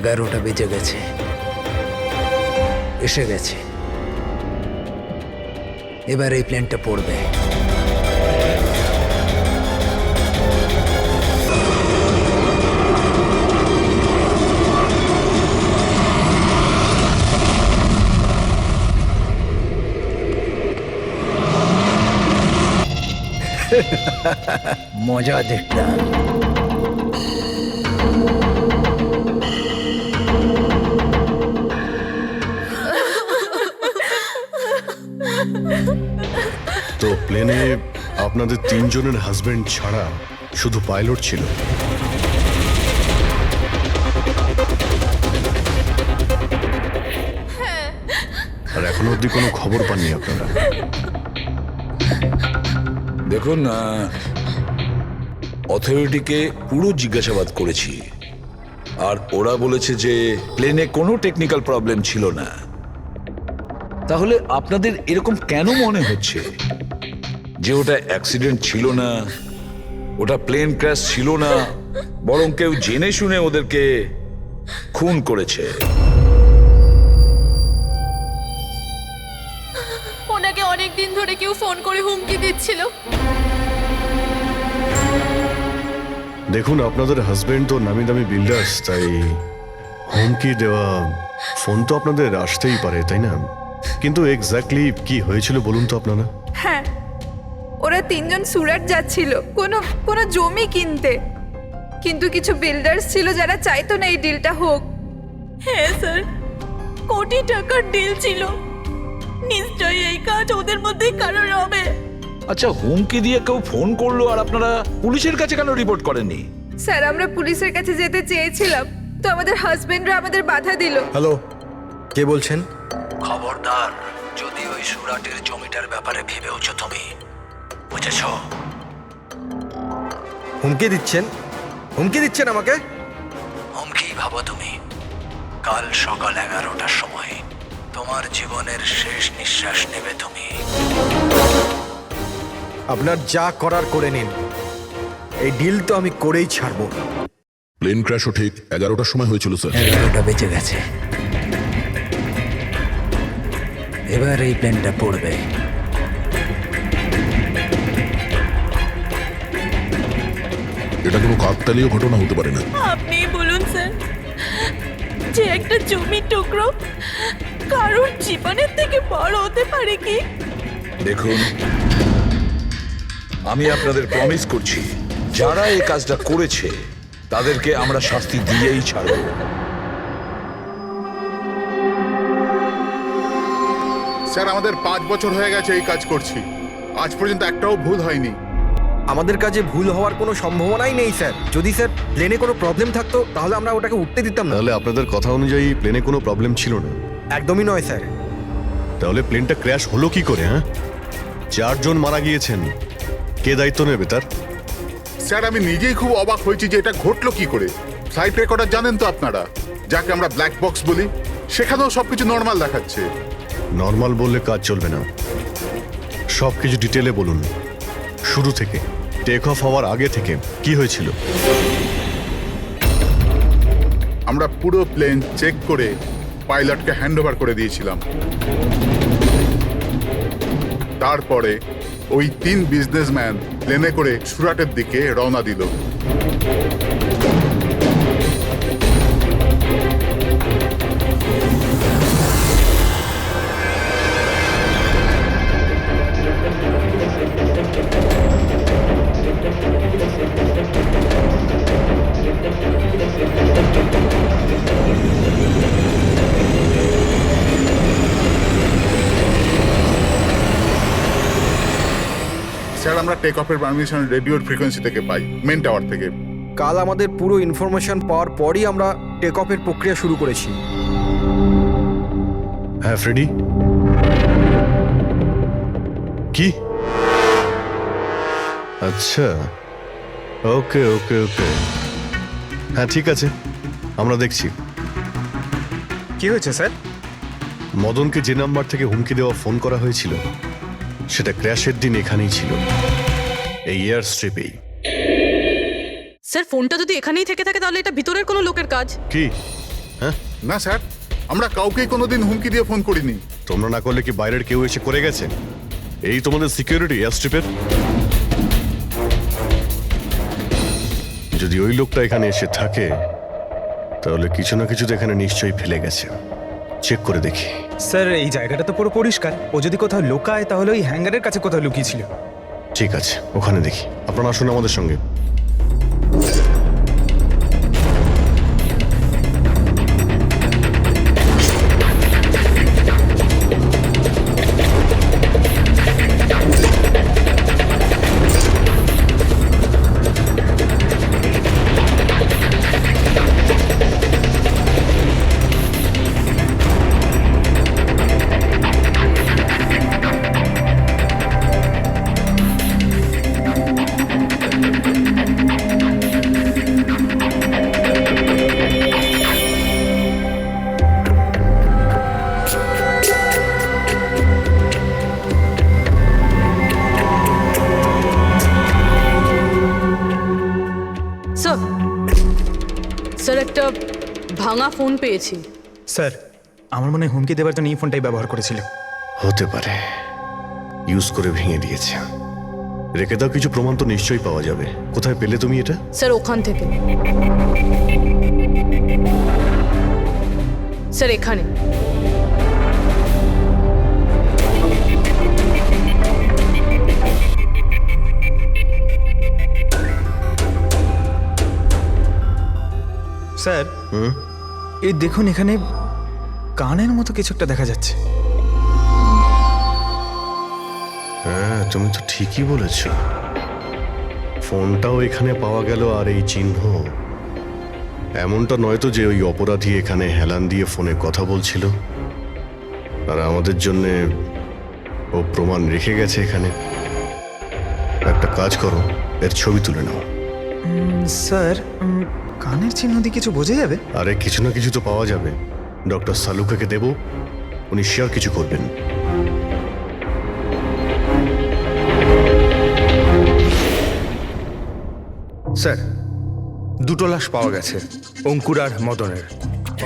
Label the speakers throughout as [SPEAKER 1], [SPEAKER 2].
[SPEAKER 1] 11টা বেজে গেছে, এসে গেছে। এবার এই প্লেনটা পড়বে। মজা দেখলাম।
[SPEAKER 2] তো প্লেনে আপনাদের তিনজনের হাজবেন্ড ছাড়া শুধু পাইলট ছিল? আর এখনো অবধি কোনো খবর পাননি আপনারা?
[SPEAKER 3] দেখুন, অথরিটিকে পুরো জিজ্ঞাসাবাদ করেছি, আর ওরা বলেছে যে প্লেনে কোনো টেকনিক্যাল প্রবলেম ছিল না। তাহলে আপনাদের এরকম কেন মনে হচ্ছে যে ওটা অ্যাক্সিডেন্ট ছিল না, ওটা প্লেন ক্র্যাশ ছিল না, বরং কেউ জেনে শুনে ওদেরকে খুন করেছে?
[SPEAKER 4] ওনাকে অনেক দিন ধরে কেউ ফোন করে হুমকি দিচ্ছিল।
[SPEAKER 2] দেখুন, আপনাদের হাজবেন্ড তো নামি দামি বিল্ডার্স, তাই হুমকি দেওয়া ফোন তো আপনাদের আসতেই পারে, তাই না? কিন্তু এক্স্যাক্টলি কি হয়েছিল বলুন তো আপনারা।
[SPEAKER 5] হ্যাঁ, ওরা তিনজন সুরাট যাচ্ছিল কোনো জমি কিনতে, কিন্তু কিছু বিল্ডার্স ছিল যারা চাইতো না এই ডিলটা হোক।
[SPEAKER 4] হ্যাঁ স্যার, কোটি টাকার ডিল ছিল। নিশ্চয়ই এই কাজ ওদের মধ্যে কারোর হবে।
[SPEAKER 3] আচ্ছা, হুমকি দিয়ে কেউ ফোন করলো আর আপনারা পুলিশের কাছে কেন রিপোর্ট করেননি?
[SPEAKER 5] স্যার, আমরা পুলিশের কাছে যেতে চেয়েছিলাম, তো আমাদের হাজবেন্ডরা আমাদের বাধা দিল।
[SPEAKER 6] হ্যালো, কে বলছেন?
[SPEAKER 1] খবরদার যদি ওই সুরাটের জমিটার ব্যাপারে ভেবেওছো তুমি, বুঝেছো?
[SPEAKER 6] হুমকি দিচ্ছেন? হুমকি দিচ্ছেন আমাকে?
[SPEAKER 1] হুমকি ভাবো তুমি। কাল সকাল 11টার সময় তোমার জীবনের শেষ নিঃশ্বাস নেবে তুমি।
[SPEAKER 6] আপনার যা করার করে নিন, এই ডিল তো আমি করেই ছাড়বো।
[SPEAKER 7] প্লেন ক্র্যাশও ঠিক 11টার সময় হয়েছিল স্যার।
[SPEAKER 1] 11টা বেজে গেছে, এবার এই প্লেনটা পড়বে।
[SPEAKER 7] এটা কোনো কাকতালীয় ঘটনা হতে পারে না।
[SPEAKER 4] আপনি বলুন স্যার, যে একটা জমির টুকরো কারোর জীবনের থেকে বড় হতে পারে কি?
[SPEAKER 3] দেখুন, আমি আপনাদের প্রমিস করছি, যারা এই কাজটা করেছে তাদেরকে আমরা শাস্তি দিয়েই ছাড়ব।
[SPEAKER 8] স্যার, আমাদের 5 বছর হয়ে গেছে এই কাজ করছি, আজ পর্যন্ত একটাও ভুল হয়নি।
[SPEAKER 6] আমাদের কাজে ভুল হওয়ার কোনো সম্ভাবনাই নেই স্যার। যদি স্যার প্লেনে কোনো প্রবলেম থাকতো তাহলে আমরা ওটাকে উঠতে দিতাম না।
[SPEAKER 2] তাহলে আপনাদের কথা অনুযায়ী প্লেনে কোনো প্রবলেম ছিল না?
[SPEAKER 6] একদমই নয় স্যার।
[SPEAKER 2] তাহলে প্লেনটা ক্র্যাশ হলো কি করে? হ্যাঁ, 4 জন মারা গিয়েছেন, কে দায়িত্ব নেবে তার?
[SPEAKER 8] স্যার, আমি নিজেই খুব অবাক হয়েছি যে এটা ঘটলো কি করে। ফ্লাইট রেকর্ডার জানেন তো আপনারা, যাকে আমরা ব্ল্যাক বক্স বলি, সেখানেও সবকিছু নর্মাল দেখাচ্ছে।
[SPEAKER 2] নর্মাল বললে কাজ চলবে না, সব কিছু ডিটেলে বলুন, শুরু থেকে, টেক অফ হওয়ার আগে থেকে কি হয়েছিল?
[SPEAKER 8] আমরা পুরো প্লেন চেক করে পাইলটকে হ্যান্ডওভার করে দিয়েছিলাম। তারপরে ওই 3 বিজনেসম্যান প্লেনে করে সুরাটের দিকে রওনা দিল। স্যার, আমরা টেক অফের পারমিশন রেডিওর ফ্রিকোয়েন্সি থেকে পাই, মেন টাওয়ার থেকে।
[SPEAKER 6] কাল আমাদের পুরো ইনফরমেশন পাওয়ার পরই আমরা টেক অফের প্রক্রিয়া শুরু করেছি।
[SPEAKER 2] হ্যাঁ ফ্রেডি, কি? আচ্ছা, ওকে ওকে ওকে, হ্যাঁ ঠিক আছে, আমরা দেখছি।
[SPEAKER 6] কি হয়েছে স্যার?
[SPEAKER 2] মদনকে যে নাম্বার থেকে হুমকি দেওয়া ফোন করা হয়েছিল সেটা ক্র্যাশের দিন এখানেই ছিল, এই এয়ার স্ট্রিপেই।
[SPEAKER 9] স্যার, ফোনটা যদি এখানেই থেকে থাকে তাহলে এটা ভিতরের কোনো লোকের কাজ।
[SPEAKER 2] কি হ্যাঁ
[SPEAKER 8] না স্যার, আমরা কাউকেই কোনোদিন হুমকি দিয়ে ফোন করিনি।
[SPEAKER 2] তোমরা না করলে কি বাইরের কেউ এসে করে গেছে? এই তোমাদের সিকিউরিটি এয়ারস্ট্রিপের? যদি ওই লোকটা এখানে এসে থাকে তাহলে কিছু না কিছু তো এখানে নিশ্চয়ই ফেলে গেছে। চেক করে দেখি।
[SPEAKER 9] স্যার এই জায়গাটা তো পুরো পরিষ্কার, ও যদি কোথাও লুকায় তাহলে ওই হ্যাঙ্গারের কাছে কোথাও লুকিয়েছিল।
[SPEAKER 2] ঠিক আছে, ওখানে দেখি। আপনারা আসুন আমাদের সঙ্গে।
[SPEAKER 10] স্যার স্যার একটা ভাঙা ফোন পেয়েছি।
[SPEAKER 9] স্যার আমার মনে হয় হুমকি দেওয়ার জন্য এই ফোনটাই ব্যবহার করেছিল।
[SPEAKER 2] হতে পারে, ইউজ করে ভেঙে দিয়েছে। রেখে দাও, কিছু প্রমাণ তো নিশ্চয়ই পাওয়া যাবে। কোথায় পেলে তুমি এটা?
[SPEAKER 10] স্যার ওখান থেকে। স্যার এখানে।
[SPEAKER 9] স্যার এই দেখুন, এখানে কানের মতো কিছু একটা দেখা যাচ্ছে।
[SPEAKER 2] হ্যাঁ, তুমি তো ঠিকই বলেছ। ফোনটাও এখানে পাওয়া গেল, আর এই চিহ্ন। এমনটা নয় তো যে ওই অপরাধী এখানে হেলান দিয়ে ফোনে কথা বলছিল আর আমাদের জন্য ও প্রমাণ রেখে গেছে এখানে। একটা কাজ করো, এর ছবি তুলে নাও।
[SPEAKER 9] স্যার কানের চিহ্ন দিয়ে কিছু বোঝা যাবে?
[SPEAKER 2] আরে কিছু না কিছু তো পাওয়া যাবে। ডক্টর সালুকাকে দেব, উনি শিওর কিছু করবেন।
[SPEAKER 6] স্যার দুটো লাশ পাওয়া গেছে, অঙ্কুর আর মদনের।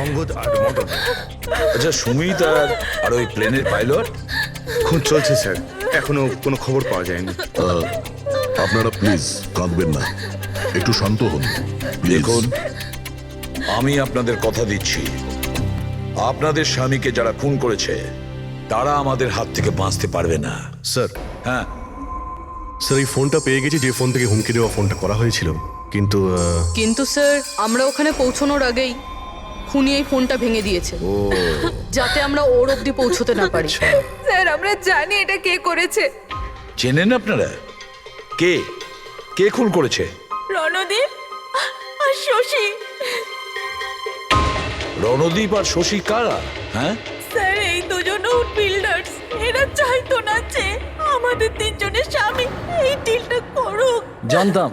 [SPEAKER 6] অঙ্গদ আর মদন।
[SPEAKER 3] আচ্ছা, সুমিত আর ওই প্লেনের পাইলট?
[SPEAKER 6] খুন চলছে স্যার, এখনো কোনো খবর পাওয়া যায়নি।
[SPEAKER 7] আপনারা প্লিজ কাঁদবেন না, একটু শান্ত হন প্লিজ।
[SPEAKER 3] দেখুন, আমি আপনাদের কথা দিচ্ছি, আপনাদের স্বামীকে যারা খুন করেছে তারা আমাদের হাত থেকে বাঁচতে পারবে না।
[SPEAKER 2] স্যার,
[SPEAKER 3] হ্যাঁ,
[SPEAKER 2] স্যার এই ফোনটা পেয়ে গেছি, যে ফোন থেকে হুমকি দেওয়া ফোনটা করা হয়েছিল। কিন্তু
[SPEAKER 10] স্যার আমরা ওখানে পৌঁছানোর আগেই খুনি এই ফোনটা ভেঙে দিয়েছে, যাতে আমরা ওর অবধি পৌঁছতে না পারি।
[SPEAKER 5] স্যার আমরা জানি এটা কে করেছে।
[SPEAKER 3] চেনেন আপনারা? কে কে খুন করেছে?
[SPEAKER 4] রণদীপ আর শশী।
[SPEAKER 3] রণদীপ আর শশী কারা? হ্যাঁ,
[SPEAKER 4] স্যার এই দুজন উড বিল্ডার্স। এরা চাইতো না যে আমাদের তিনজনের স্বামী এই ডিলটা করুক।
[SPEAKER 11] জানতাম,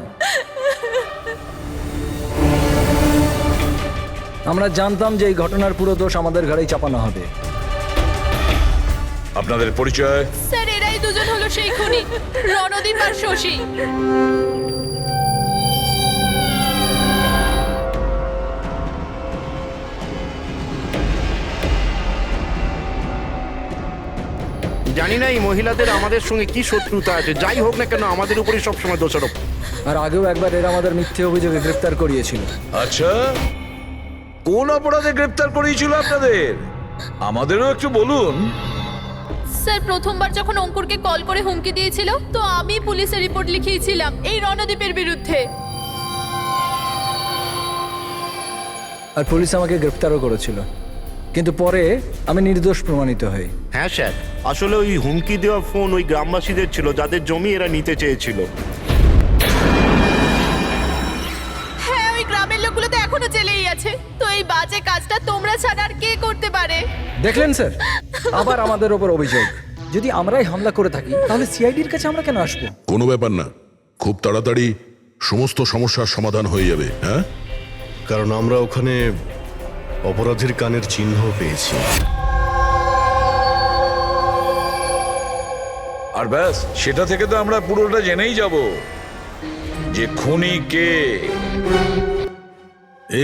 [SPEAKER 11] আমরা জানতাম যে এই ঘটনার পুরো দোষ আমাদের ঘাড়েই চাপানো হবে।
[SPEAKER 3] আপনাদের পরিচয়?
[SPEAKER 4] স্যার এরাই দুজন হলো সেই খুনি, রণদীপ আর শশী।
[SPEAKER 6] জানি না এই মহিলাদের আমাদের সঙ্গে কি শত্রুতা আছে, যাই হোক না কেন আমাদের উপরই সবসময় দোষারোপ।
[SPEAKER 11] আর আগেও একবার এরা আমাদের মিথ্যে অভিযোগে গ্রেফতার করিয়েছিল।
[SPEAKER 3] আচ্ছা, কোন অপরাধে গ্রেফতার করিয়েছিল আপনাদের? আমাদেরও একটু বলুন।
[SPEAKER 4] স্যার প্রথমবার যখন অঙ্কুরকে কল করে হুমকি দিয়েছিল, তো আমি পুলিশে রিপোর্ট লিখিয়েছিলাম এই রণদীপের বিরুদ্ধে।
[SPEAKER 11] আর পুলিশ আমাকে গ্রেফতারও করেছিল, কিন্তু পরে আমি নির্দোষ প্রমাণিত হই।
[SPEAKER 12] হ্যাঁ স্যার, আসলে ওই হুমকি দেওয়া ফোন ওই গ্রামবাসীদের ছিল যাদের জমি এরা নিতে চেয়েছিল।
[SPEAKER 4] হ্যাঁ, ওই গ্রামের লোকগুলো তো এখনো জেলেই আছে। তো এই বাজে কাজটা তোমরা ছাড়া আর কে করতে পারে?
[SPEAKER 11] দেখলেন স্যার, আবার আমাদের ওপর অভিযোগ। যদি আমরাই হামলা করে থাকি তাহলে সিআইডির কাছে আমরা কেন আসবো?
[SPEAKER 7] কোনো ব্যাপার না, খুব তাড়াতাড়ি সমস্ত সমস্যার সমাধান হয়ে যাবে। হ্যাঁ,
[SPEAKER 2] কারণ আমরা ওখানে অপরাধীর কানের চিহ্ন পেয়েছি।
[SPEAKER 3] আর ব্যাস, সেটা থেকে তো আমরা পুরোটা জেনেই যাব যে খুনি কে।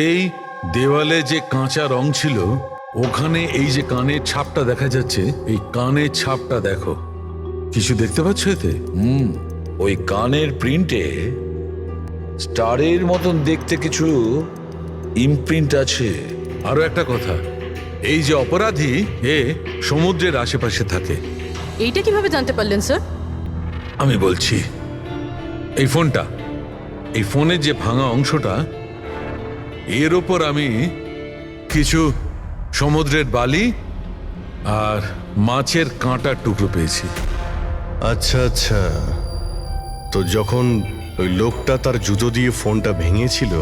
[SPEAKER 7] এই
[SPEAKER 3] দেওয়ালে যে কাঁচা রং ছিল ওখানে এই যে কানের ছাপটা দেখা যাচ্ছে, এই কানের ছাপটা দেখো, কিছু দেখতে পাচ্ছ এতে? ওই কানের প্রিন্টে স্টারের মতন দেখতে কিছু ইমপ্রিন্ট আছে। আরো একটা কথা, এই যে অপরাধী এ সমুদ্রের আশেপাশে থাকে।
[SPEAKER 10] এইটা কিভাবে জানতে পারলেন স্যার?
[SPEAKER 3] আমি বলছি, এই ফোনটা, এই ফোনের যে ভাঙা অংশটা, এর ওপর আমি কিছু সমুদ্রের বালি আর মাছের কাঁটার টুকরো পেয়েছি।
[SPEAKER 2] আচ্ছা আচ্ছা, তো যখন ওই লোকটা তার জুতো দিয়ে ফোনটা ভেঙেছিল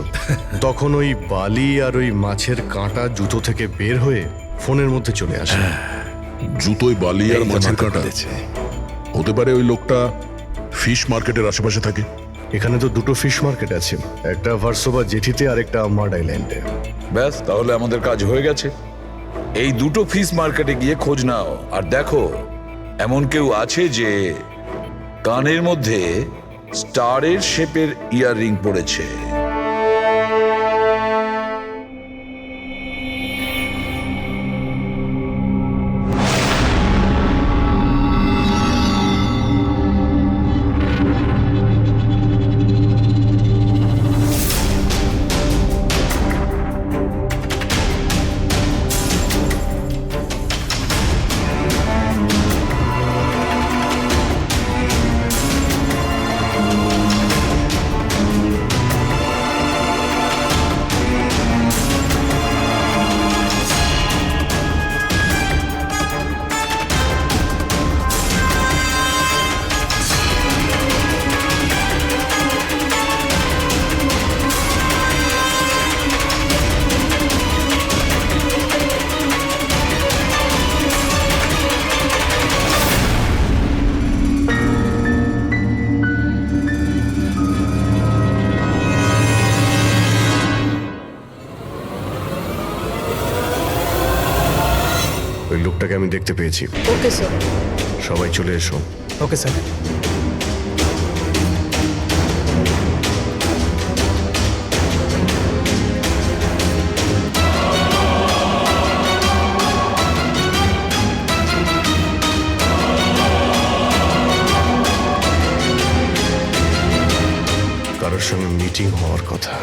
[SPEAKER 2] তখন ওই বালি আর ওই মাছের কাঁটা জুতো থেকে বের হয়ে ফোনের মধ্যে চলে আসে।
[SPEAKER 7] জুতোয় বালি আর
[SPEAKER 3] এই তো
[SPEAKER 7] মাছের
[SPEAKER 3] মাথা
[SPEAKER 7] কাঁটা
[SPEAKER 3] খুলেছে।
[SPEAKER 7] হতে পারে ওই লোকটা ফিশ মার্কেটের আশেপাশে থাকে।
[SPEAKER 2] এখানে তো দুটো ফিশ মার্কেট আছে, একটা ভার্সোভা জেটিতে আর একটা মার্ড আইল্যান্ডে।
[SPEAKER 3] ব্যাস, তাহলে আমাদের কাজ হয়ে গেছে। এই দুটো ফিশ মার্কেটে গিয়ে খোঁজ নাও আর দেখো এমন কেউ আছে যে কানের মধ্যে স্টারের শেপের ইয়াররিং পড়েছে।
[SPEAKER 2] ওই লোকটাকে আমি দেখতে পেয়েছি।
[SPEAKER 10] Okay sir.
[SPEAKER 2] সবাই চলে এসো।
[SPEAKER 9] Okay sir.
[SPEAKER 2] কারোর সঙ্গে মিটিং হওয়ার কথা।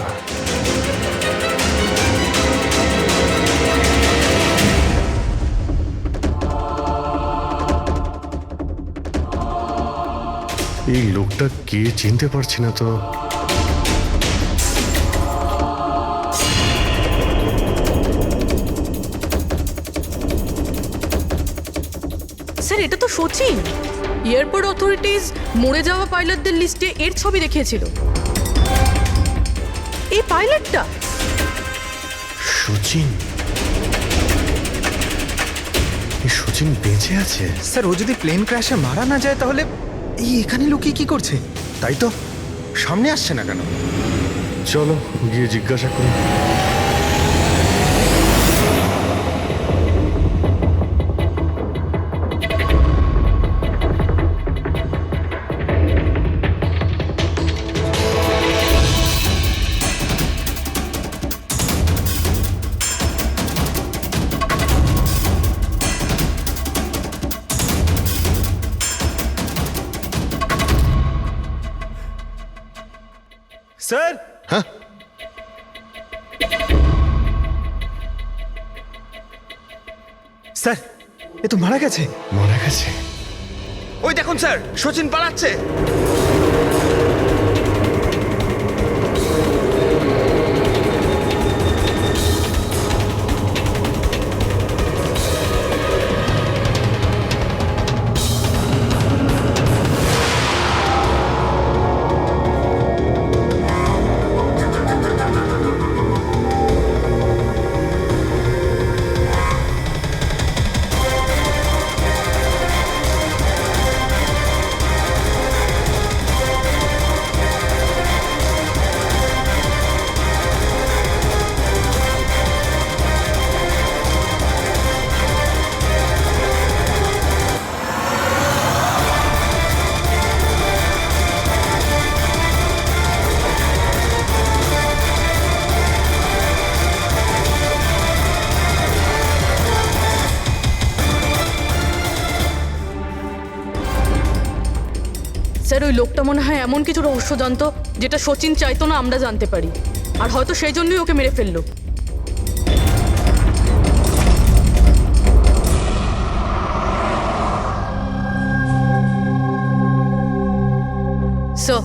[SPEAKER 2] এই লোকটা কে চিনতে পারছি না তো।
[SPEAKER 10] স্যার, এটা তো সচিন। এয়ারপোর্ট অথরিটিজ মরে যাওয়া পাইলটদের লিস্টে এর ছবি দেখিয়েছিল। এই পাইলটটা
[SPEAKER 2] সচিন, এই সচিন বেঁচে আছে?
[SPEAKER 9] স্যার, ও যদি প্লেন ক্র্যাশে মারা না যায় তাহলে এই এখানে লুকিয়ে কি করছে?
[SPEAKER 6] তাই তো, সামনে আসছে না কেন?
[SPEAKER 2] চলো গিয়ে জিজ্ঞাসা করি।
[SPEAKER 9] স্যার।
[SPEAKER 2] হ্যাঁ,
[SPEAKER 9] স্যার, এ তো মারা গেছে।
[SPEAKER 2] মারা গেছে?
[SPEAKER 6] ওই দেখুন স্যার, সচিন পালাচ্ছে।
[SPEAKER 10] স্যার ওই লোকটা মনে হয় এমন কিছু রহস্য জানতো যেটা সচিন চাইতো না আমরা জানতে পারি, আর হয়তো সেই জন্যই ওকে মেরে ফেললো। স্যার,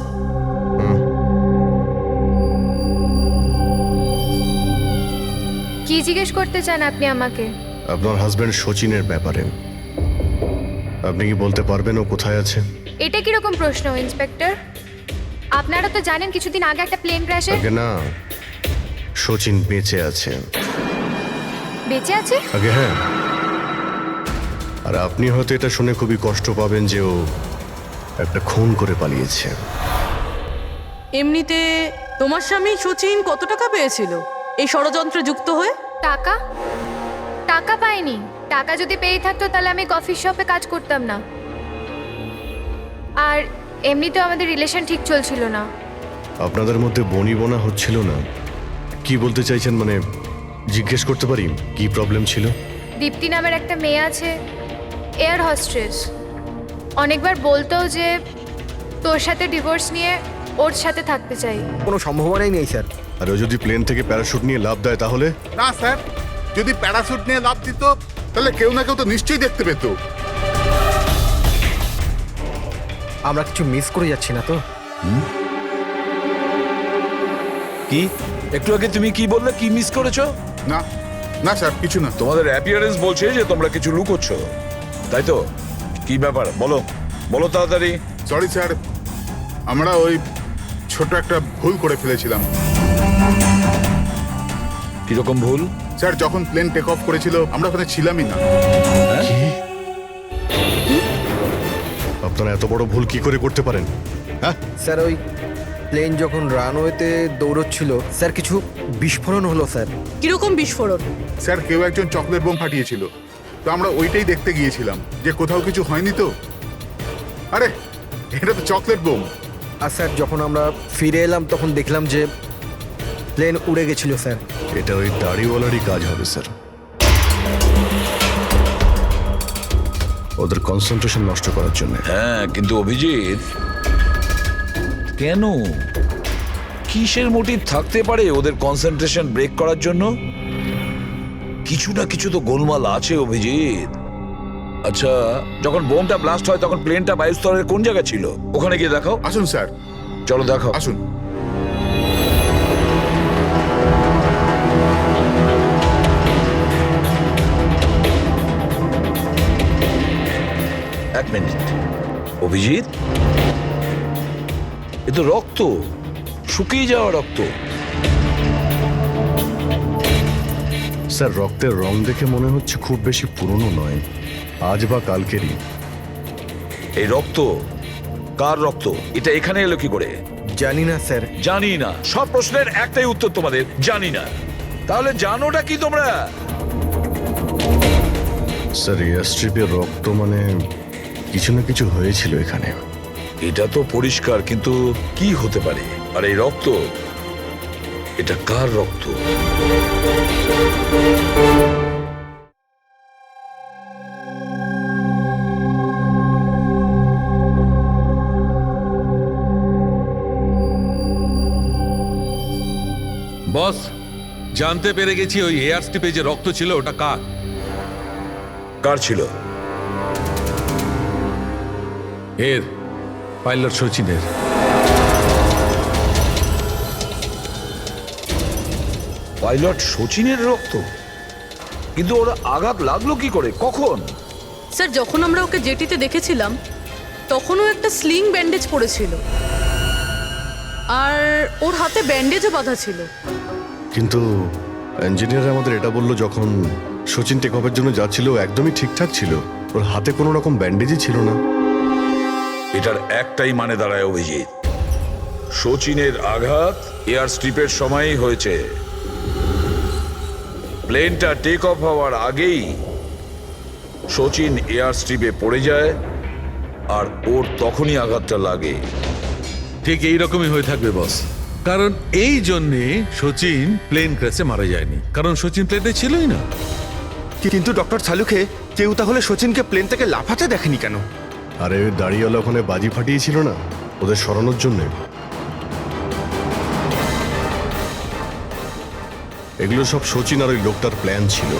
[SPEAKER 5] কি জিজ্ঞেস করতে চান আপনি আমাকে?
[SPEAKER 2] আপনার হাজবেন্ড সচিনের ব্যাপারে আপনি কি বলতে পারবেন ও কোথায় আছে?
[SPEAKER 5] এটা কিরকম প্রশ্ন ইন্সপেক্টর? আপনারা তো জানেন কিছুদিন আগে একটা প্লেন ক্র্যাশে।
[SPEAKER 2] আগে না, সচিন বেঁচে আছে।
[SPEAKER 5] বেঁচে আছে?
[SPEAKER 2] আগে হ্যাঁ। আর আপনি হয়তো এটা শুনে খুবই কষ্ট পাবেন যে ও একটা খুন করে পালিয়েছে।
[SPEAKER 10] এমনিতে তোমার স্বামী সচিন কত টাকা পেয়েছিল এই ষড়যন্ত্রে যুক্ত হয়ে?
[SPEAKER 5] টাকা? টাকা পাইনি। টাকা যদি পেয়ে থাকতো তাহলে আমি কফি শপে কাজ করতাম না। আর এমনিতেও আমাদের রিলেশন ঠিক চলছিল না।
[SPEAKER 2] আপনাদের মধ্যে বনিবনা হচ্ছিল না? কি বলতে চাইছেন, মানে জিজ্ঞেস করতে পারি কি প্রবলেম ছিল?
[SPEAKER 5] দীপ্তি নামের একটা মেয়ে আছে, এয়ার হোস্টেস। অনেকবার বলতো যে তোর সাথে ডিভোর্স নিয়ে ওর সাথে থাকতে চাই।
[SPEAKER 6] কোনো সম্ভাবনাই নেই স্যার।
[SPEAKER 2] আর ও যদি প্লেন থেকে প্যারাশুট নিয়ে লাফ দেয় তাহলে?
[SPEAKER 8] না স্যার, যদি প্যারাশুট নিয়ে লাভ দিত তাহলে কেউ না কেউ তো নিশ্চয়ই দেখতে পেত।
[SPEAKER 6] আমরা কিছু মিস করে যাচ্ছি না তো?
[SPEAKER 3] কি একটু আগে তুমি কি বললে, কি মিস করেছো?
[SPEAKER 8] না না স্যার, কিছু না।
[SPEAKER 3] তোমাদের অ্যাপিয়ারেন্স বলছে যে তোমরা কিছু লুকোচ্ছ, তাই তো? কি ব্যাপার বলো, বলো তাড়াতাড়ি।
[SPEAKER 8] সরি স্যার, আমরা ওই ছোট একটা ভুল করে ফেলেছিলাম।
[SPEAKER 3] কিরকম ভুল?
[SPEAKER 8] স্যার, যখন প্লেন টেক অফ করেছিল আমরা ওখানে ছিলামই না।
[SPEAKER 2] আপনারা এত বড় ভুল কি করে করতে পারেন? হ্যাঁ
[SPEAKER 6] স্যার, ওই প্লেন যখন রানওয়েতে দৌড়চ্ছিল স্যার কিছু বিস্ফোরণ হলো স্যার।
[SPEAKER 10] কিরকম বিস্ফোরণ?
[SPEAKER 8] স্যার, কেউ একজন চকলেট বোম ফাটিয়েছিল, তো আমরা ওইটাই দেখতে গিয়েছিলাম যে কোথাও কিছু হয়নি তো। আরে এটা তো চকলেট বোম।
[SPEAKER 6] আর স্যার যখন আমরা ফিরে এলাম তখন দেখলাম যে প্লেন উড়ে গেছিল স্যার।
[SPEAKER 2] এটা ওই দাড়িওয়ালারই কাজ হবে স্যার। ওদের কনসেন্ট্রেশন নষ্ট করার জন্য।
[SPEAKER 3] হ্যাঁ, কিন্তু অভিজিৎ, কেন? কিসের মোটিভ থাকতে পারে ওদের কনসেন্ট্রেশন ব্রেক করার জন্য? কিছু না কিছু তো গোলমাল আছে অভিজিৎ। আচ্ছা, যখন বোমটা ব্লাস্ট হয় তখন প্লেনটা বায়ুস্তরের কোন জায়গা ছিল? ওখানে গিয়ে দেখাও।
[SPEAKER 8] আসুন স্যার।
[SPEAKER 3] চলো দেখাও।
[SPEAKER 8] আসুন।
[SPEAKER 3] এক মিনিট অভিজিৎ, এ তো রক্ত, শুকিয়ে যাওয়া রক্ত।
[SPEAKER 2] স্যার, রক্তের রং দেখে মনে হচ্ছে খুব বেশি পুরনো নয়, আজ বা কালকেরই।
[SPEAKER 3] এই রক্ত কার রক্ত? এটা এখানে এলো কি করে?
[SPEAKER 6] জানি না স্যার।
[SPEAKER 3] জানি না? সব প্রশ্নের একটাই উত্তর তোমাদের, জানি না। তাহলে জানোটা কি তোমরা?
[SPEAKER 2] স্যার, এয়ার স্ট্রিপের রক্ত মানে কিছু না কিছু হয়েছিল এখানে।
[SPEAKER 3] এটা তো পরিষ্কার, কিন্তু কি হতে পারে? আর এই রক্ত, এটা কার রক্ত?
[SPEAKER 13] বস, জানতে পেরে গেছি ওই এয়ার স্ট্রিপে যে রক্ত ছিল ওটা কার?
[SPEAKER 3] কার ছিল?
[SPEAKER 13] এর পাইলট সচিনের।
[SPEAKER 3] পাইলট সচিনের রক্ত? কিন্তু ওরা আঘাত লাগলো কি করে, কখন?
[SPEAKER 10] স্যার, যখন আমরা ওকে জেটিতে দেখেছিলাম তখনও একটা স্লিং ব্যান্ডেজ পড়েছিল, আর ওর হাতে ব্যান্ডেজও বাঁধা ছিল।
[SPEAKER 2] কিন্তু ইঞ্জিনিয়ার আমাদের এটা বললো যখন সচিন টেক অফের জন্য যাচ্ছিল একদমই ঠিকঠাক ছিল, ওর হাতে কোনো রকম ব্যান্ডেজই ছিল না।
[SPEAKER 3] এটার একটাই মানে দাঁড়ায় অভিজিৎ, সচিনের আঘাত এয়ার স্ট্রিপের সময়ই হয়েছে। প্লেনটা টেক অফ হওয়ার আগেই সচিন এয়ার স্ট্রিপে পড়ে যায়, আর ওর তখনই আঘাতটা লাগে।
[SPEAKER 13] ঠিক এইরকমই হয়ে থাকবে বস, কারণ এই জন্যে সচিন প্লেন ক্র্যাশে মারা যায়নি, কারণ সচিন প্লেনে ছিলই না।
[SPEAKER 9] কিন্তু ডক্টর সালুকে কেউ তাহলে সচিনকে প্লেন থেকে লাফাতে দেখেনি কেন?
[SPEAKER 2] আরে ওই দাড়িওয়ালা ওখানে বাজি ফাটিয়েছিল না ওদের সরানোর জন্যে। এগুলো সব সচিন আর ওই লোকটার প্ল্যান ছিল।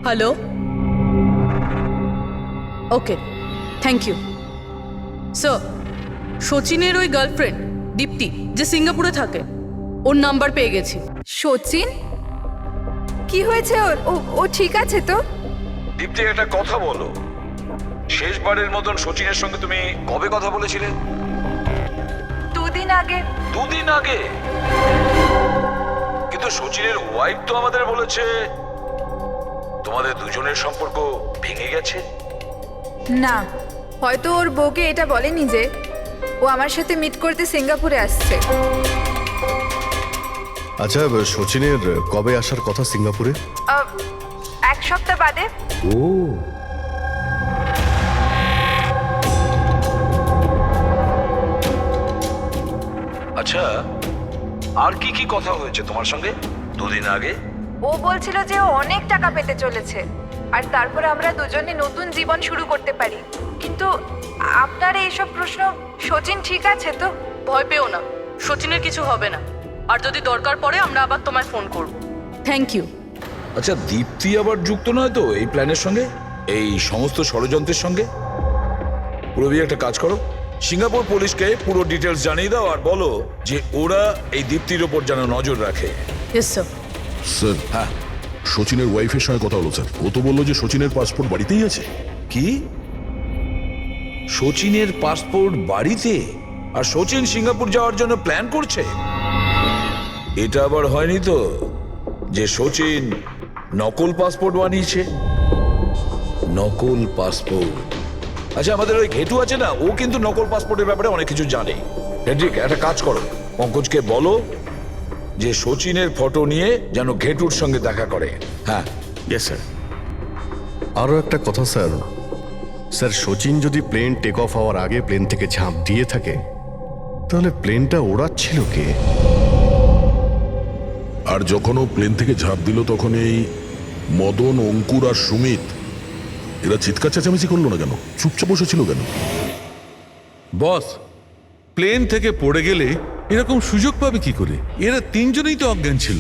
[SPEAKER 10] Hello, okay, thank you sir. সচিনের ওই গার্লফ্রেন্ড দীপ্তি যে সিঙ্গাপুরে থাকে, ওর নাম্বার পেয়ে গেছি।
[SPEAKER 5] সচিন কি হয়েছে ওর? ও ঠিক আছে তো?
[SPEAKER 3] দীপ্তি, একটা কথা বলো, শেষবারের মতন সচিনের সঙ্গে তুমি কবে কথা বলেছিলে?
[SPEAKER 5] 2 দিন আগে।
[SPEAKER 3] 2 দিন আগে? কিন্তু সচিনের ওয়াইফ তো আমাদের বলেছে তোমাদের দুজনের সম্পর্ক ভেঙে গেছে।
[SPEAKER 5] না, হয়তো ওর বউকে এটা বলেনি যে ও আমার সাথে মিট করতে সিঙ্গাপুরে আসছে।
[SPEAKER 2] আচ্ছা, সচিনের কবে আসার কথা সিঙ্গাপুরে?
[SPEAKER 5] 1 সপ্তাহ বাদে।
[SPEAKER 2] ও,
[SPEAKER 3] আচ্ছা, আর কি কি কথা হয়েছে তোমার সঙ্গে 2 দিন আগে?
[SPEAKER 5] ও বলছিল যে ও অনেক টাকা পেতে চলেছে আর তারপরে আমরা দুজনে নতুন জীবন শুরু করতে পারি। কিন্তু আপনার এইসব প্রশ্ন, সচিন ঠিক আছে তো?
[SPEAKER 10] ভয় পেও না, সচিনের কিছু হবে না। আর যদি দরকার পড়ে আমরা আবার তোমায় ফোন করব। Thank you.
[SPEAKER 3] আচ্ছা, দীপ্তি আবার যুক্ত নয় তো এই প্ল্যানের সঙ্গে, এই সমস্ত ষড়যন্ত্রের সঙ্গে? পুরবি, একটা কাজ করো, সিঙ্গাপুর পুলিশকে পুরো ডিটেলস জানিয়ে দাও আর বলো যে ওরা এই দীপ্তির ওপর যেন নজর রাখে।
[SPEAKER 10] Yes sir.
[SPEAKER 7] স্যার,
[SPEAKER 3] হ্যাঁ,
[SPEAKER 7] সচিনের ওয়াইফের সঙ্গে কথা হলো স্যার। ও তো বললো যে সচিনের পাসপোর্ট বাড়িতেই আছে।
[SPEAKER 3] কি? সচিনের পাসপোর্ট বাড়িতে? আর সচিন সিঙ্গাপুর যাওয়ার জন্য প্ল্যান করছে? এটা আবার হয়নি তো যে সচিন নকল পাসপোর্ট বানিয়েছে? নকল পাসপোর্ট? আচ্ছা, আমাদের ওই ঘেটু আছে না, ও কিন্তু নকল পাসপোর্টের ব্যাপারে অনেক কিছু জানে। হেড্রিক, একটা কাজ করো, পঙ্কজকে বলো যে সচিনের ফটো নিয়ে যেন ঘেটুর সঙ্গে দেখা করে। হ্যাঁ।
[SPEAKER 2] Yes sir. আরও একটা কথা স্যার, সচিন যদি প্লেন টেক অফ হওয়ার আগে প্লেন থেকে ঝাঁপ দিয়ে থাকে তাহলে প্লেনটা ওড়াচ্ছিল কে?
[SPEAKER 7] আর যখন ও প্লেন থেকে ঝাঁপ দিল তখন এই মদন, অঙ্কুর আর সুমিত এরা চিৎকার চেঁচামেচি করলো না কেন? চুপচাপ বসেছিল কেন?
[SPEAKER 13] বস, প্লেন থেকে পড়ে গেলে এরকম সুযোগ পাবে কি করে? এরা 3 জনেই তো অজ্ঞান ছিল।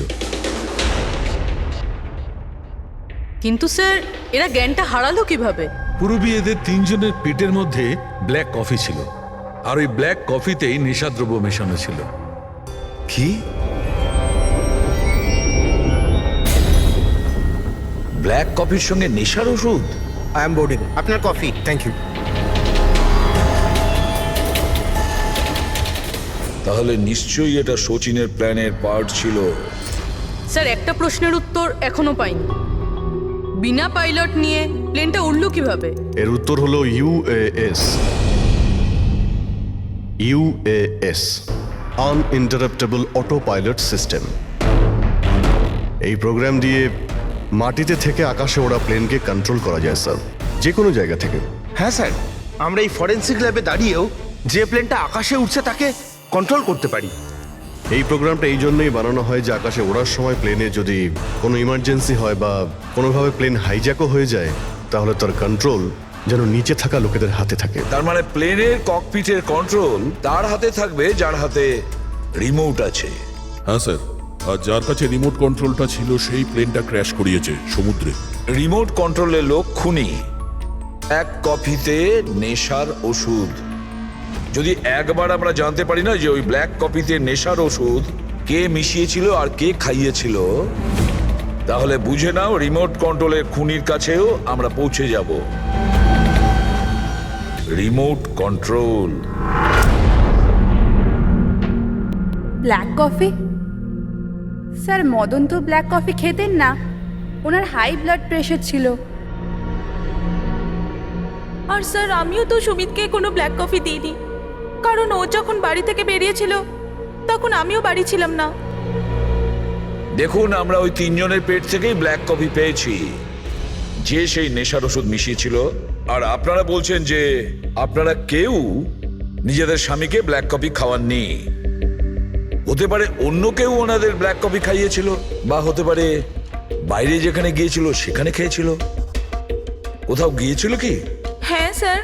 [SPEAKER 10] কিন্তু স্যার, এরা জ্ঞানটা হারালো কিভাবে?
[SPEAKER 13] পুরবী, এদের 3 জনের পেটের মধ্যে ব্ল্যাক কফি ছিল, আর ওই ব্ল্যাক কফিতেই নেশাদ্রব্য মেশানো ছিল।
[SPEAKER 3] কি? ব্ল্যাক কফির সঙ্গে নেশার ওষুধ?
[SPEAKER 6] I am boarding. আপনার কফি, থ্যাংক ইউ।
[SPEAKER 3] তাহলে নিশ্চয়ই এটা সচিনের প্ল্যানের পার্ট ছিল।
[SPEAKER 10] স্যার, একটা প্রশ্নের উত্তর এখনো পাইনি। বিনা পাইলট নিয়ে প্লেনটা উড়লো কিভাবে?
[SPEAKER 2] এর উত্তর হলো UAS. UAS, আনইন্টারাপ্টেবল auto pilot system. এই প্রোগ্রাম দিয়ে মাটিতে থেকে আকাশে ওড়া প্লেনকে কন্ট্রোল করা যায় স্যার, যে কোনো জায়গা থেকে।
[SPEAKER 12] হ্যাঁ স্যার, আমরা এই ফরেন্সিক ল্যাবে দাঁড়িয়েও যে প্লেনটা আকাশে উঠছে তাকে কন্ট্রোল করতে পারি।
[SPEAKER 2] এই প্রোগ্রামটা এই জন্যই বানানো হয় যে আকাশে ওড়ার সময় প্লেনে যদি কোনো ইমার্জেন্সি হয় বা কোনোভাবে প্লেন হাইজ্যাকও হয়ে যায় তাহলে তার কন্ট্রোল যেন নিচে থাকা লোকেদের হাতে থাকে।
[SPEAKER 3] তার মানে প্লেনের ককপিটের কন্ট্রোল তার হাতে থাকবে যার হাতে রিমোট আছে।
[SPEAKER 7] হ্যাঁ স্যার, আর যার কাছে রিমোট কন্ট্রোলটা ছিল সেই প্লেনটা ক্র্যাশ করিয়েছে সমুদ্রে।
[SPEAKER 3] রিমোট কন্ট্রোলের লোক খুনি। 1 কফিতে নেশার ওষুধ। যদি একবার আমরা জানতে পারি না যে ওই ব্ল্যাক কফিতে নেশার ওষুধ কে মিশিয়েছিল আর কে খাইয়েছিল, তাহলে বুঝে নাও রিমোট কন্ট্রোলের খুনির কাছেও আমরা পৌঁছে যাব। Remote control.
[SPEAKER 4] Black coffee? Sir Madan তো ব্ল্যাক কফি খেতেন না, ওনার হাই ব্লাড প্রেশার ছিল।
[SPEAKER 10] আর স্যার আমিও তো সুমিতকে কোনো ব্ল্যাক কফি দিইনি, কারণ ও যখন বাড়ি থেকে বেরিয়েছিল তখন আমিও বাড়ি ছিলাম না।
[SPEAKER 3] দেখুন, আমরা ওই তিনজনের পেট থেকেই ব্ল্যাক কফি পেয়েছি, যে সেই নেশার ওষুধ মিশিয়েছিল। আর আপনারা বলছেন যে আপনারা কেউ নিজেদের স্বামীকে ব্ল্যাক কফি খাওয়াননি। হতে পারে অন্য কেউ ওনাদের ব্ল্যাক কফি খাইয়েছিল, বা হতে পারে বাইরে যেখানে গিয়েছিল সেখানে খেয়েছিল। কোথাও গিয়েছিল কি?
[SPEAKER 10] হ্যাঁ স্যার,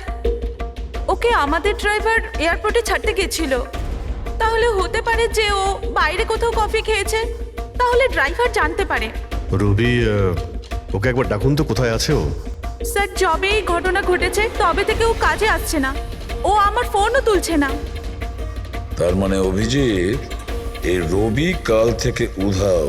[SPEAKER 10] ওকে আমাদের ড্রাইভার এয়ারপোর্টে ছাড়তে গেছিল। তাহলে হতে পারে যে ও বাইরে কোথাও কফি খেয়েছে, তাহলে ড্রাইভার জানতে পারে।
[SPEAKER 2] রবি, ওকে একবার ডাকুন তো, কোথায় আছে ও?
[SPEAKER 10] স্যার যবে এই ঘটনা ঘটেছে তবে থেকে ও কাজে আসছে না, ও আমার ফোনও তুলছে না।
[SPEAKER 3] তার মানে অভিজিৎ, এই রবি কাল থেকে উধাও।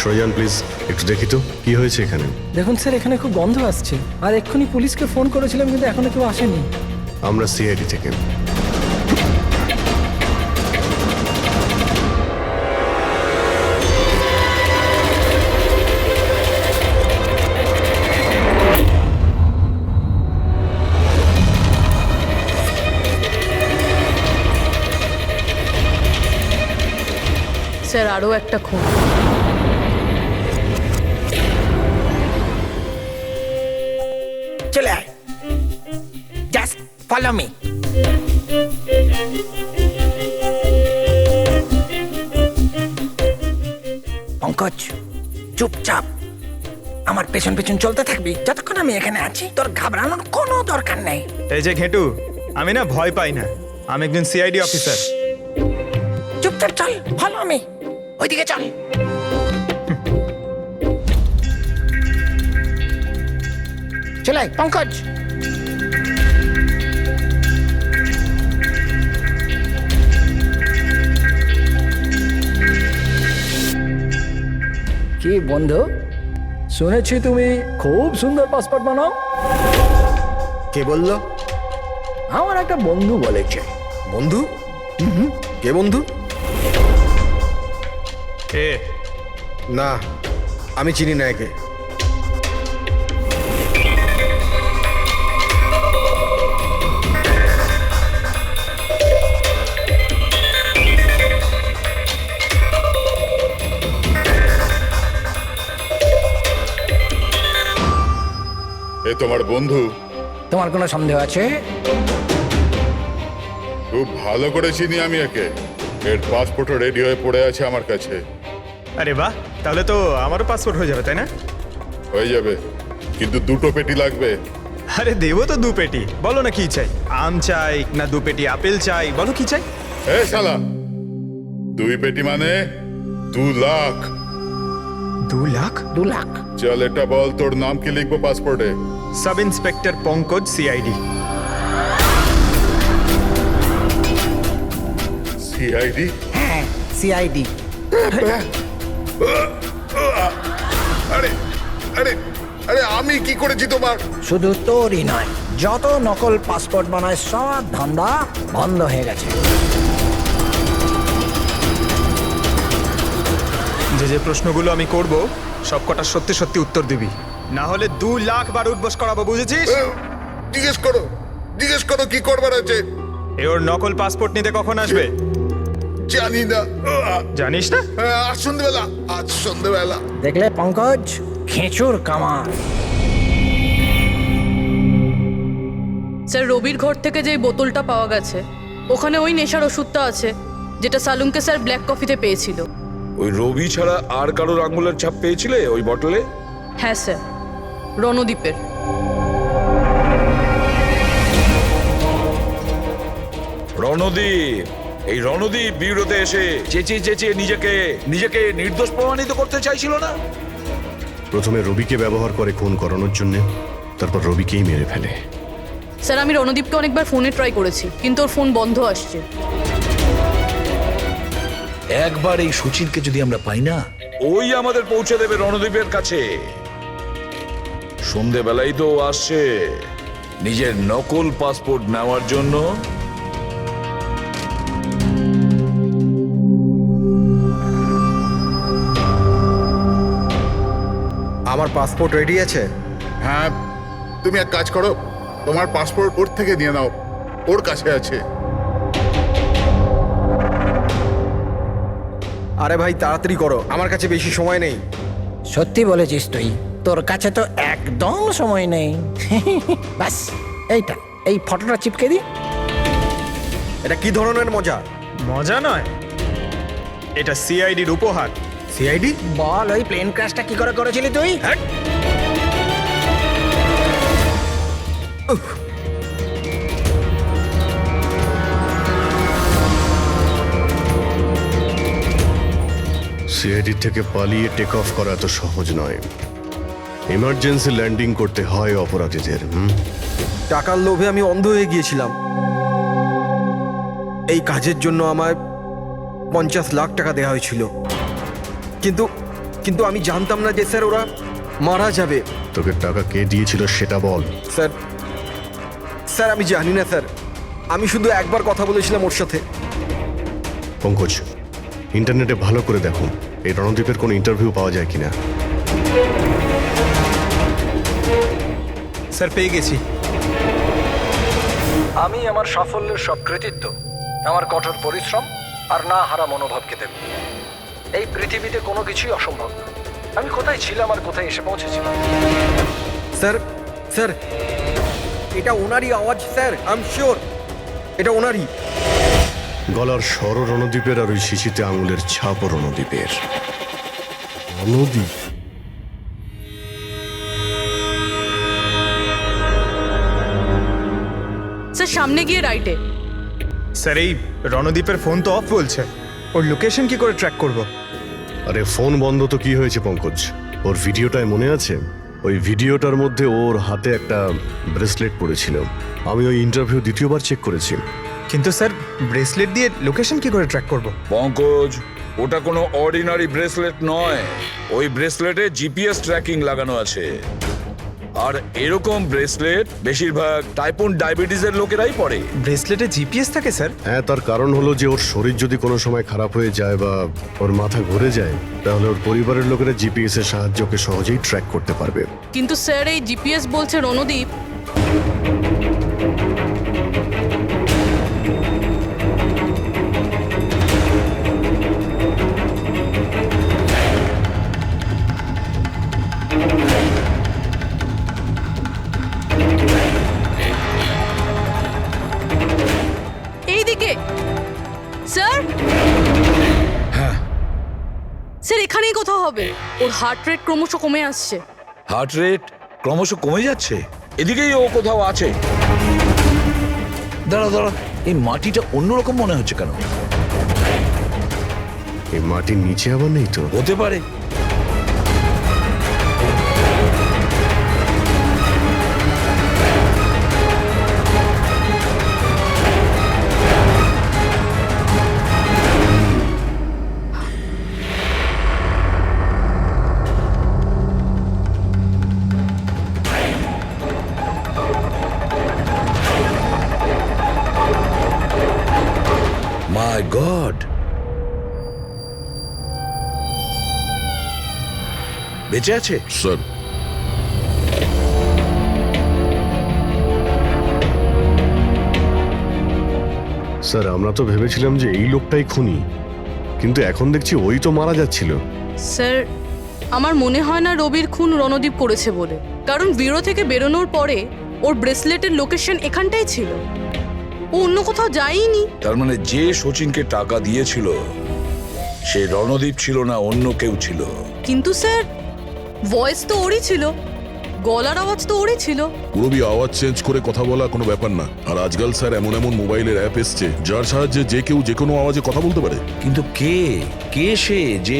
[SPEAKER 2] সরজান প্লিজ একটু দেখি তো কি হয়েছে এখানে।
[SPEAKER 11] দেখুন স্যার, এখানে খুব গন্ধ আসছে, আর এক্ষুনি পুলিশকে ফোন করেছিলাম কিন্তু এখনো কেউ আসেনি।
[SPEAKER 2] আমরা সিআইডি থেকে।
[SPEAKER 10] স্যার আরও একটা খুন।
[SPEAKER 6] চলে আয়, জাস্ট ফলো মি। পঙ্কজ, চুপচাপ আমার পেছন পেছন চলতে থাকবি যতক্ষণ আমি এখানে আছি। তোর ঘাবড়ানোর কোনো দরকার নেই।
[SPEAKER 9] এই যে ঘেটু, আমি না ভয় পাই না, আমি একজন সিআইডি অফিসার।
[SPEAKER 6] চুপচাপ চল, ফলো মি, ওইদিকে চল। চলে আয়, পঙ্কজ।
[SPEAKER 11] কি বন্ধু, শুনেছি তুমি খুব সুন্দর পাসপোর্ট বানাও।
[SPEAKER 6] কে বললো?
[SPEAKER 11] আমার একটা বন্ধু বলেছে।
[SPEAKER 6] বন্ধু? কে বন্ধু?
[SPEAKER 9] এ
[SPEAKER 6] না, আমি চিনি না একে।
[SPEAKER 8] এ তোমার বন্ধু?
[SPEAKER 11] তোমার কোনো সন্দেহ আছে?
[SPEAKER 8] খুব ভালো করে চিনি আমি একে। এর পাসপোর্টও রেডি হয়ে পড়ে আছে আমার কাছে।
[SPEAKER 9] আরে বাহ, তাহলে তো আমারও পাসপোর্ট হয়ে যাবে, তাই না?
[SPEAKER 8] হয়ে যাবে, কিন্তু দুটো পেটি লাগবে।
[SPEAKER 9] আরে দেবো তো 2 পেটি। বলো না কি চাই, আম চাই না 2 পেটি আপেল চাই, বলো কি চাই।
[SPEAKER 8] এ শালা, 2 পেটি মানে 2 লাখ।
[SPEAKER 9] 2 লাখ?
[SPEAKER 11] 2 লাখ?
[SPEAKER 8] চল এটা বল, তোর নাম কি লিখবো পাসপোর্টে?
[SPEAKER 9] Sub inspector Pankaj, CID.
[SPEAKER 8] CID?
[SPEAKER 6] হ্যাঁ, সিআইডি।
[SPEAKER 8] আরে আরে আরে, আমি কি করেছি তোমার?
[SPEAKER 11] শুধু তোরই নয়, যত নকল পাসপোর্ট বানায় সব ধান্দা বন্ধ হয়ে গেছে।
[SPEAKER 9] যে যে প্রশ্নগুলো আমি করব সব কটা সত্যি সত্যি উত্তর দিবি, না হলে 2 লাখ বার উঠবস করাবো, বুঝেছিস?
[SPEAKER 8] জিজ্ঞেস করো কি করবার আছে।
[SPEAKER 9] এ ওর নকল পাসপোর্ট নিতে কখন আসবে?
[SPEAKER 8] জানি না।
[SPEAKER 9] জানিস না?
[SPEAKER 8] আজ সন্ধ্যেবেলা।
[SPEAKER 11] দেখলে পঙ্কজ, খেঁচুর কামার।
[SPEAKER 10] স্যার রবির ঘর থেকে যে বোতলটা পাওয়া গেছে, ওখানে ওই নেশার ওষুধটা আছে যেটা সালুমকে স্যার ব্ল্যাক কফিতে পেয়েছিল।
[SPEAKER 3] ওই রবি ছাড়া আর কারোর আঙুলের ছাপ পেয়েছিলে ওই বটলে?
[SPEAKER 10] হ্যাঁ স্যার, রণদ্বীপের।
[SPEAKER 3] রণদ্বীপ, এই রণদ্বীপ বিউরোতে এসে চেঁচিয়ে চেঁচিয়ে নিজেকে নির্দোষ প্রমাণিত করতে চাইছিল না?
[SPEAKER 2] প্রথমে রবিকে ব্যবহার করে খুন করানোর জন্য, তারপর রবিকেই মেরে ফেলে।
[SPEAKER 10] স্যার আমি রণদীপকে অনেকবার ফোনে ট্রাই করেছি কিন্তু ওর ফোন বন্ধ আসছে।
[SPEAKER 3] একবার এই সচিনকে যদি আমরা পাই না, ওই আমাদের পৌঁছে দেবে রণদ্বীপের কাছে। সন্ধেবেলায় তো ও আসছে নিজের নকল পাসপোর্ট নেওয়ার জন্য।
[SPEAKER 12] আমার পাসপোর্ট রেডি আছে?
[SPEAKER 8] হ্যাঁ, তুমি এক কাজ করো, তোমার পাসপোর্ট ওর থেকে নিয়ে নাও, ওর কাছে আছে।
[SPEAKER 12] আরে ভাই তাড়াতাড়ি করো, আমার কাছে বেশি সময় নেই।
[SPEAKER 6] সত্যি বলেছিস তুই, তোর কাছে তো একদম সময় নেই। বাস এইটা, এই ফটোটা চিপকে দি।
[SPEAKER 12] এটা কি ধরনের মজা?
[SPEAKER 9] মজা নয়, এটা সিআইডির উপহার।
[SPEAKER 12] সিআইডি?
[SPEAKER 6] বল, ওই প্লেন ক্র্যাশটা কি করে করেছিলি তুই?
[SPEAKER 2] সিআইডি থেকে পালিয়ে টেক অফ করা এত সহজ নয়। ইমার্জেন্সি ল্যান্ডিং করতে হয় অপরাধীদের।
[SPEAKER 12] টাকার লোভে আমি অন্ধ হয়ে গিয়েছিলাম। এই কাজের জন্য আমায় 50 লাখ টাকা দেওয়া হয়েছিল, কিন্তু কিন্তু আমি জানতাম না যে স্যার ওরা মারা যাবে।
[SPEAKER 2] তোকে টাকা কে দিয়েছিল সেটা বল।
[SPEAKER 12] স্যার স্যার আমি জানি না স্যার, আমি শুধু একবার কথা বলেছিলাম ওর সাথে।
[SPEAKER 2] পঙ্কজ, ইন্টারনেটে ভালো করে দেখো এই রণদ্বীপের কোনো ইন্টারভিউ পাওয়া যায় কিনা।
[SPEAKER 9] স্যার পেয়ে গেছি।
[SPEAKER 11] আমি আমার সাফল্যের সব কৃতিত্ব আমার কঠোর পরিশ্রম আর না হারা মনোভাবকে দেব। এই পৃথিবীতে কোনো কিছুই অসম্ভব না। আমি কোথায় ছিলাম আর কোথায় এসে পৌঁছেছিলাম।
[SPEAKER 12] স্যার স্যার এটা ওনারই আওয়াজ স্যার, আই এম শিওর এটা ওনারই।
[SPEAKER 2] গলার স্বর রণদ্বীপের আর ওই শিশিতে আঙুলের ছাপও রণদ্বীপের। রণদ্বীপ?
[SPEAKER 10] স্যার সামনে গিয়ে রাইটে।
[SPEAKER 9] স্যার এই রণদীপের ফোন তো অফ বলছে, ওর লোকেশন কি করে ট্র্যাক করব?
[SPEAKER 2] আরে ফোন বন্ধ তো কি হয়েছে পঙ্কজ, ওর ভিডিওটায় মনে আছে? ওই ভিডিওটার মধ্যে ওর হাতে একটা ব্রেসলেট পড়েছিল। আমি ওই ইন্টারভিউ দ্বিতীয়বার চেক করেছি।
[SPEAKER 9] কিন্তু স্যার ব্রেসলেট দিয়ে লোকেশন কি করে ট্র্যাক করব?
[SPEAKER 3] পঙ্কজ, ওটা কোনো অর্ডিনারি ব্রেসলেট নয়। ওই ব্রেসলেটে জিপিএস ট্র্যাকিং লাগানো আছে। আর এরকম ব্রেসলেট বেশিরভাগ টাইপ 1 ডায়াবেটিসের লোকেরাই পরে।
[SPEAKER 9] ব্রেসলেটে জিপিএস থাকে স্যার?
[SPEAKER 2] হ্যাঁ, তার কারণ হলো যে ওর শরীর যদি কোনো সময় খারাপ হয়ে যায় বা ওর মাথা ঘুরে যায়, তাহলে ওর পরিবারের লোকেরা জিপিএস এর সাহায্যকে সহজেই ট্র্যাক করতে পারবে।
[SPEAKER 10] কিন্তু স্যার এই জিপিএস বলছে রণদীপ। এইদিকে স্যার।
[SPEAKER 3] হ্যাঁ
[SPEAKER 10] স্যার এখানেই কোথাও হবে। ওর হার্ট রেট ক্রমশ কমে আসছে।
[SPEAKER 3] হার্ট রেট ক্রমশ কমে যাচ্ছে, এদিকেই ও কোথাও আছে। দাঁড়া দাঁড়া, এই মাটিটা অন্যরকম মনে হচ্ছে কেন?
[SPEAKER 2] এই মাটির নিচে আবার নেই তো?
[SPEAKER 3] হতে পারে। মাই গড, বেঁচে আছে?
[SPEAKER 7] স্যার
[SPEAKER 2] স্যার আমরা তো ভেবেছিলাম যে এই লোকটাই খুনি, কিন্তু এখন দেখছি ওই তো মারা যাচ্ছিল।
[SPEAKER 10] স্যার আমার মনে হয় না রবির খুন রণদীপ করেছে বলে, কারণ ব্যুরো থেকে বেরোনোর পরে ওর ব্রেসলেটের লোকেশন এখানটাই ছিল, ও অন্য কোথাও যায়নি।
[SPEAKER 3] তার মানে যে সচিনকে টাকা দিয়েছিল সে রণদীপ ছিল না, অন্য কেউ ছিল।
[SPEAKER 10] কিন্তু স্যার ভয়েস তো ওরই ছিল, গলার আওয়াজ তো ওরই ছিল।
[SPEAKER 7] পুরোবি আওয়াজ চেঞ্জ করে কথা বলা কোনো ব্যাপার না। আর আজকাল স্যার এমন এমন মোবাইলের অ্যাপ এসছে যার সাহায্যে যে কেউ যে কোনো আওয়াজে কথা বলতে পারে।
[SPEAKER 3] কিন্তু কে কে সে যে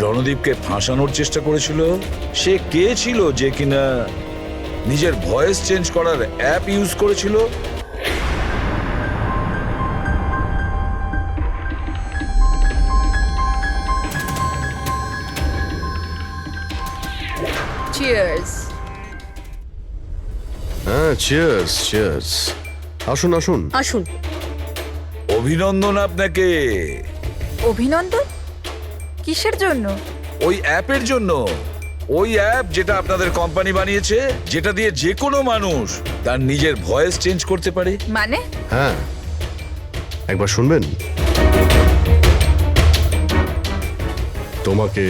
[SPEAKER 3] রণদীপকে ফাঁসানোর চেষ্টা করেছিল? সে কে ছিল যে কিনা নিজের ভয়েস চেঞ্জ করার অ্যাপ ইউজ করেছিল।
[SPEAKER 10] চিয়ার্স।
[SPEAKER 2] হ্যাঁ, চিয়ার্স চিয়ার্স। আসুন আসুন।
[SPEAKER 10] আসুন।
[SPEAKER 3] অভিনন্দন আপনাকে।
[SPEAKER 10] অভিনন্দন? কিসের জন্য?
[SPEAKER 3] ওই অ্যাপের জন্য। ওই অ্যাপ যেটা আপনাদের কোম্পানি বানিয়েছে, যেটা দিয়ে যে কোনো মানুষ তার নিজের ভয়েস চেঞ্জ করতে পারে।
[SPEAKER 10] মানে?
[SPEAKER 2] হ্যাঁ, একবার শুনবেন? তোমাকে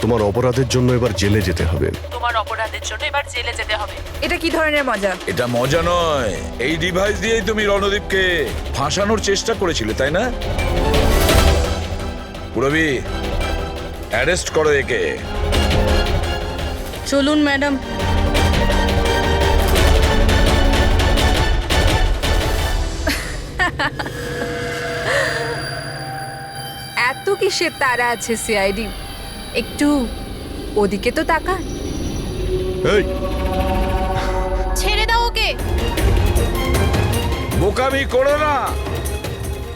[SPEAKER 2] তোমার অপরাধের জন্য এবার জেলে যেতে হবে।
[SPEAKER 10] তোমার অপরাধের জন্য এবার জেলে যেতে হবে। এটা কি ধরনের মজা?
[SPEAKER 3] এটা মজা নয়। এই ডিভাইস দিয়েই তুমি রণদীপকে ফাঁসানোর চেষ্টা করেছিলে, তাই না? পুরবি, অ্যারেস্ট করো একে।
[SPEAKER 10] চলুন ম্যাডাম। এত কিসের তারা আছে সিআইডি? একটু ওদিকে তো তাকান।
[SPEAKER 2] এই,
[SPEAKER 5] ছেড়ে দাও ওকে।
[SPEAKER 3] বোকামি করো না।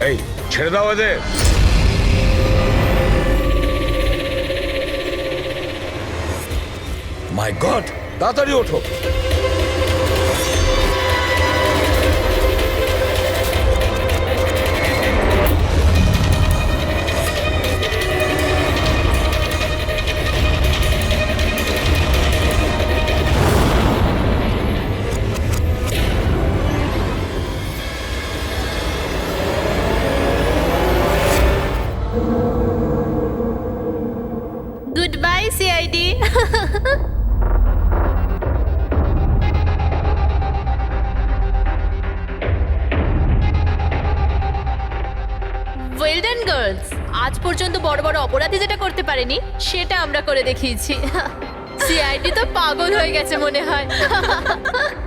[SPEAKER 3] এই, ছেড়ে দাও এদের। মাই গড, তাড়াতাড়ি ওঠো।
[SPEAKER 5] Good bye CID. Well done girls. আজ পর্যন্ত বড় বড় অপরাধী যেটা করতে পারেনি সেটা আমরা করে দেখিয়েছি। সিআইডি তো পাগল হয়ে গেছে মনে হয়।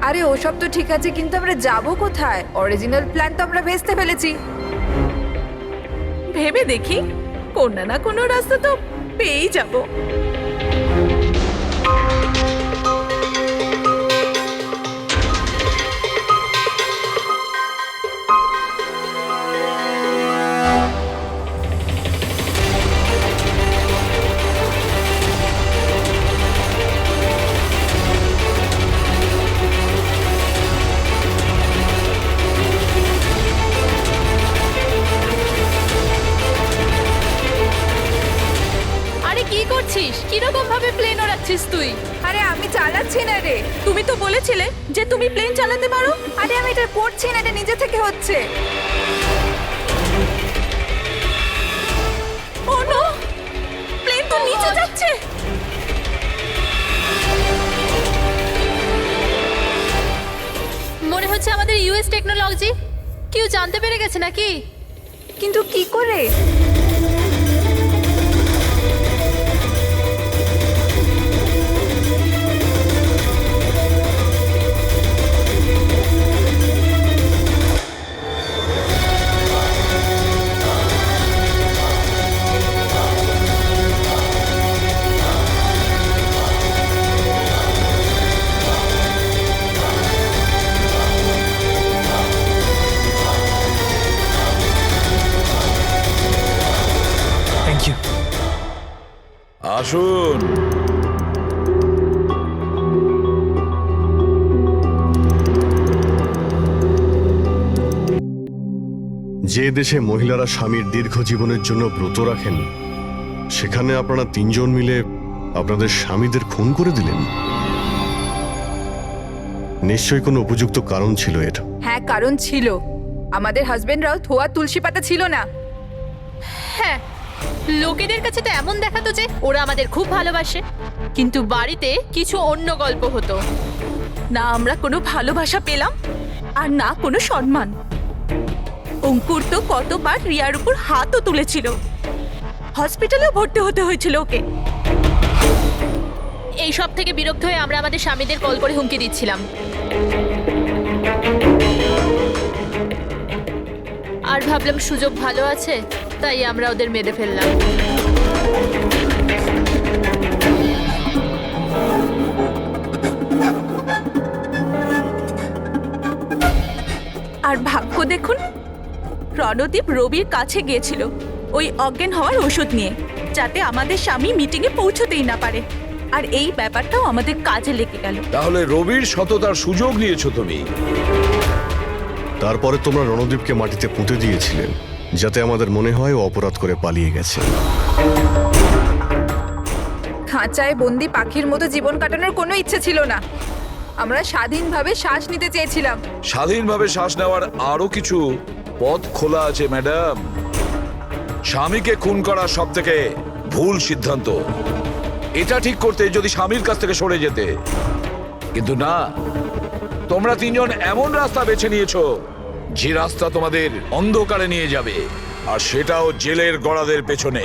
[SPEAKER 10] আরে ওসব তো ঠিক আছে, কিন্তু আমরা যাব কোথায়? অরিজিনাল প্ল্যান তো আমরা ভেস্তে ফেলেছি। ভেবে দেখি, কোনো না কোনো রাস্তা তো পেয়েই যাব।
[SPEAKER 5] আরে কি করছিস? কিরকম ভাবে প্লেন ওড়াচ্ছিস তুই?
[SPEAKER 10] আরে আমি চালাচ্ছি না রে। তুমি তো বলেছিলে যে তুমি প্লেন চালাতে পারো। আরে আমি এটা করছি না, এটা নিজে থেকে হচ্ছে। ও নো, প্লেন তো নিচে যাচ্ছে।
[SPEAKER 5] মনে হচ্ছে আমাদের ইউএস টেকনোলজি কেউ জানতে পেরে গেছে নাকি?
[SPEAKER 10] কিন্তু কি করে?
[SPEAKER 9] Thank you.
[SPEAKER 3] আসুন।
[SPEAKER 2] যে দেশে মহিলারা স্বামীর দীর্ঘ জীবনের জন্য ব্রত রাখেন, সেখানে আপনারা তিনজন মিলে আপনাদের স্বামীদের খুন করে দিলেন। নিশ্চয়ই কোনো উপযুক্ত কারণ ছিল এর।
[SPEAKER 10] হ্যাঁ, কারণ ছিল। আমাদের হাজবেন্ডরাও ধোয়া তুলসী পাতা ছিল না।
[SPEAKER 5] হ্যাঁ, লোকেদের কাছে তো এমন দেখাতো যে ওরা আমাদের খুব ভালোবাসে, কিন্তু বাড়িতে কিছু অন্য গল্প হতো।
[SPEAKER 10] না আমরা কোনো ভালোবাসা পেলাম, আর না কোনো সম্মান। অঙ্কুর তো কতবার রিয়ার উপর হাতও তুলেছিল। হসপিটালেও ভর্তি হতে হয়েছিল ওকে।
[SPEAKER 5] এই সব থেকে বিরক্ত হয়ে আমরা আমাদের স্বামীদের কল করে হুমকি দিচ্ছিলাম। আর ভাবলাম সুযোগ ভালো আছে, তাই আমরা ওদের মেরে ফেললাম।
[SPEAKER 10] আর ভাগ্য দেখুন, রণদীপ রবির কাছে গিয়েছিল ওই অজ্ঞান হওয়ার ওষুধ নিয়ে, যাতে আমাদের স্বামী মিটিংয়ে পৌঁছতেই না পারে। আর এই ব্যাপারটাও আমাদের কাজে লেগে গেল।
[SPEAKER 3] তাহলে রবির সততার সুযোগ নিয়েছো তুমি।
[SPEAKER 2] তারপরে তোমরা রণদীপকে মাটিতে পুঁতে দিয়েছিলেন, যাতে আমাদের মনে হয় ও অপরাধ করে পালিয়ে গেছে।
[SPEAKER 4] খাঁচায় বন্দি পাখির মতো জীবন কাটানোর কোনো ইচ্ছে ছিল না। আমরা স্বাধীনভাবে শ্বাস নিতে চেয়েছিলাম।
[SPEAKER 3] স্বাধীনভাবে শ্বাস নেওয়ার আরো কিছু পথ খোলা আছে ম্যাডাম। স্বামীকে খুন করা সব থেকে ভুল সিদ্ধান্ত। এটা ঠিক করতে যদি স্বামীর কাছ থেকে সরে যেতে, কিন্তু না, তোমরা তিনজন এমন রাস্তা বেছে নিয়েছো যে রাস্তা তোমাদের অন্ধকারে নিয়ে যাবে, আর সেটাও জেলের গড়াদের পেছনে।